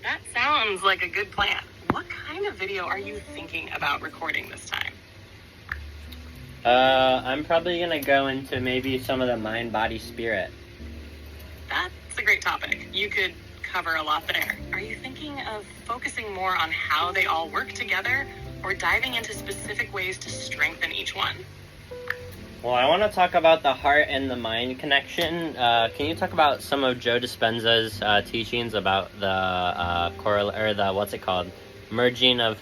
That sounds like a good plan. What kind of video are you thinking about recording this time? I'm probably gonna go into maybe some of the mind, body, spirit. That's a great topic. You could cover a lot there. Are you thinking of focusing more on how they all work together or diving into specific ways to strengthen each one? Well, I want to talk about the heart and the mind connection. Can you talk about some of Joe Dispenza's teachings about the merging of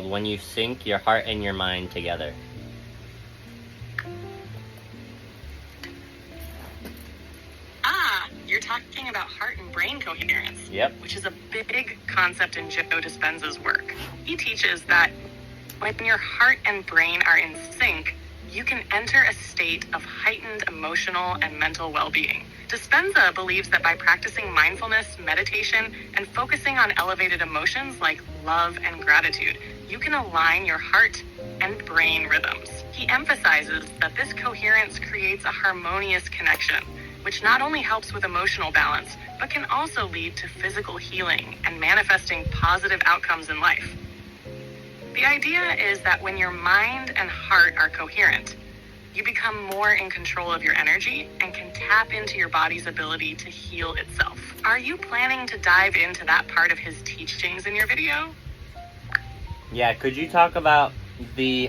when you sync your heart and your mind together? You're talking about heart and brain coherence. Yep. Which is a big concept in Joe Dispenza's work. He teaches that when your heart and brain are in sync, you can enter a state of heightened emotional and mental well-being. Dispenza believes that by practicing mindfulness, meditation, and focusing on elevated emotions like love and gratitude, you can align your heart and brain rhythms. He emphasizes that this coherence creates a harmonious connection, which not only helps with emotional balance, but can also lead to physical healing and manifesting positive outcomes in life. The idea is that when your mind and heart are coherent, you become more in control of your energy and can tap into your body's ability to heal itself. Are you planning to dive into that part of his teachings in your video? Yeah, could you talk about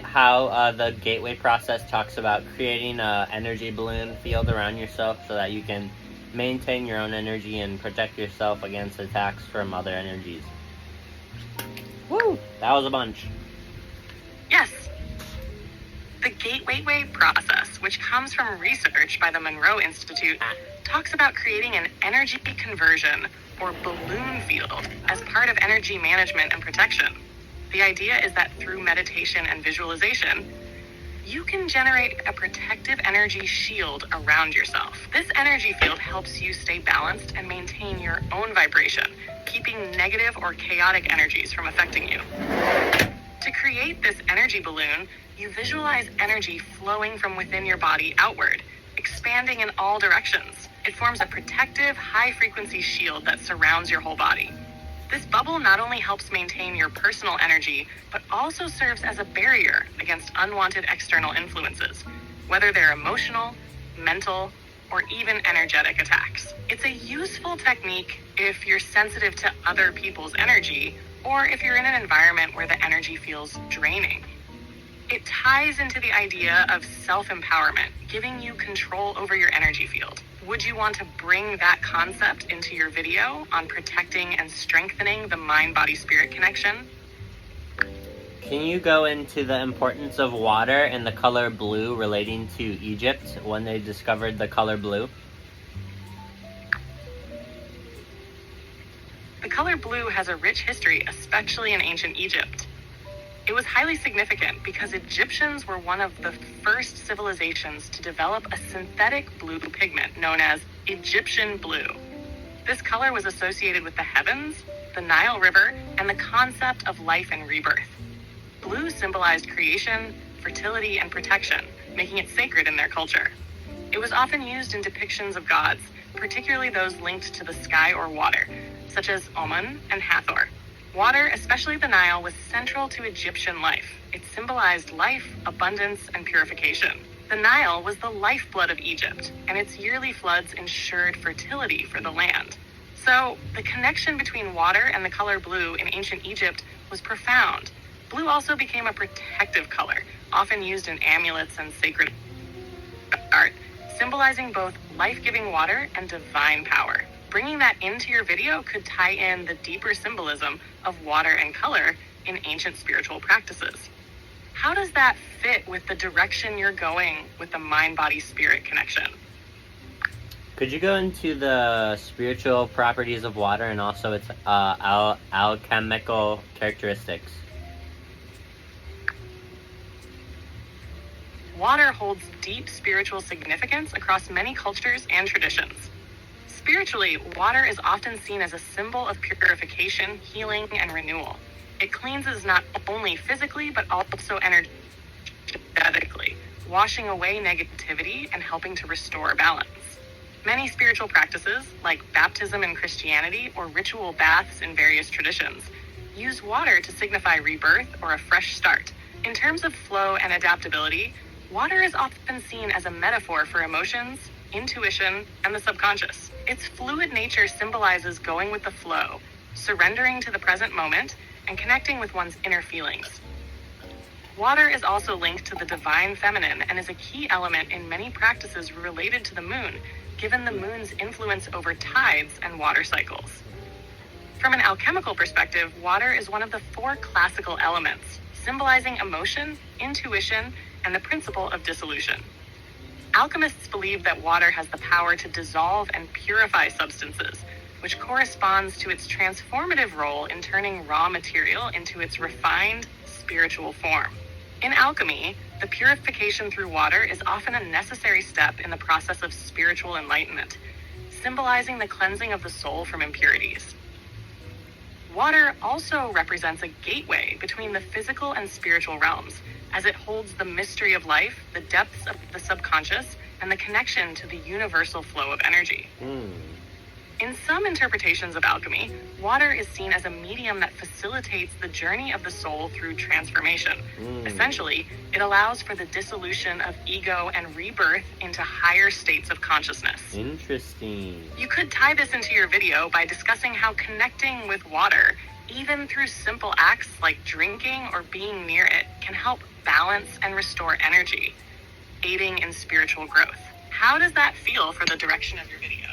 how the gateway process talks about creating an energy balloon field around yourself so that you can maintain your own energy and protect yourself against attacks from other energies? Woo! That was a bunch. Yes. The gateway process, which comes from research by the Monroe Institute, talks about creating an energy conversion or balloon field as part of energy management and protection. The idea is that through meditation and visualization, you can generate a protective energy shield around yourself. This energy field helps you stay balanced and maintain your own vibration, keeping negative or chaotic energies from affecting you. To create this energy balloon, you visualize energy flowing from within your body outward, expanding in all directions. It forms a protective, high-frequency shield that surrounds your whole body. This bubble not only helps maintain your personal energy, but also serves as a barrier against unwanted external influences, whether they're emotional, mental, or even energetic attacks. It's a useful technique if you're sensitive to other people's energy, or if you're in an environment where the energy feels draining. It ties into the idea of self-empowerment, giving you control over your energy field. Would you want to bring that concept into your video on protecting and strengthening the mind-body-spirit connection? Can you go into the importance of water and the color blue relating to Egypt when they discovered the color blue? The color blue has a rich history, especially in ancient Egypt. It was highly significant because Egyptians were one of the first civilizations to develop a synthetic blue pigment known as Egyptian blue. This color was associated with the heavens, the Nile River, and the concept of life and rebirth. Blue symbolized creation, fertility, and protection, making it sacred in their culture. It was often used in depictions of gods, particularly those linked to the sky or water, such as Amun and Hathor. Water, especially the Nile, was central to Egyptian life. It symbolized life, abundance, and purification. The Nile was the lifeblood of Egypt, and its yearly floods ensured fertility for the land. So, the connection between water and the color blue in ancient Egypt was profound. Blue also became a protective color, often used in amulets and sacred art, symbolizing both life-giving water and divine power. Bringing that into your video could tie in the deeper symbolism of water and color in ancient spiritual practices. How does that fit with the direction you're going with the mind-body-spirit connection? Could you go into the spiritual properties of water and also its alchemical characteristics? Water holds deep spiritual significance across many cultures and traditions. Spiritually, water is often seen as a symbol of purification, healing, and renewal. It cleanses not only physically, but also energetically, washing away negativity and helping to restore balance. Many spiritual practices, like baptism in Christianity or ritual baths in various traditions, use water to signify rebirth or a fresh start. In terms of flow and adaptability, water is often seen as a metaphor for emotions, intuition, and the subconscious. Its fluid nature symbolizes going with the flow, surrendering to the present moment, and connecting with one's inner feelings. Water is also linked to the divine feminine and is a key element in many practices related to the moon, given the moon's influence over tides and water cycles. From an alchemical perspective, water is one of the 4 classical elements, symbolizing emotion, intuition, and the principle of dissolution. Alchemists believe that water has the power to dissolve and purify substances, which corresponds to its transformative role in turning raw material into its refined, spiritual form. In alchemy, the purification through water is often a necessary step in the process of spiritual enlightenment, symbolizing the cleansing of the soul from impurities. Water also represents a gateway between the physical and spiritual realms, as it holds the mystery of life, the depths of the subconscious, and the connection to the universal flow of energy. In some interpretations of alchemy, water is seen as a medium that facilitates the journey of the soul through transformation. Essentially, it allows for the dissolution of ego and rebirth into higher states of consciousness. Interesting. You could tie this into your video by discussing how connecting with water, even through simple acts like drinking or being near it, can help balance and restore energy, aiding in spiritual growth. How does that feel for the direction of your video?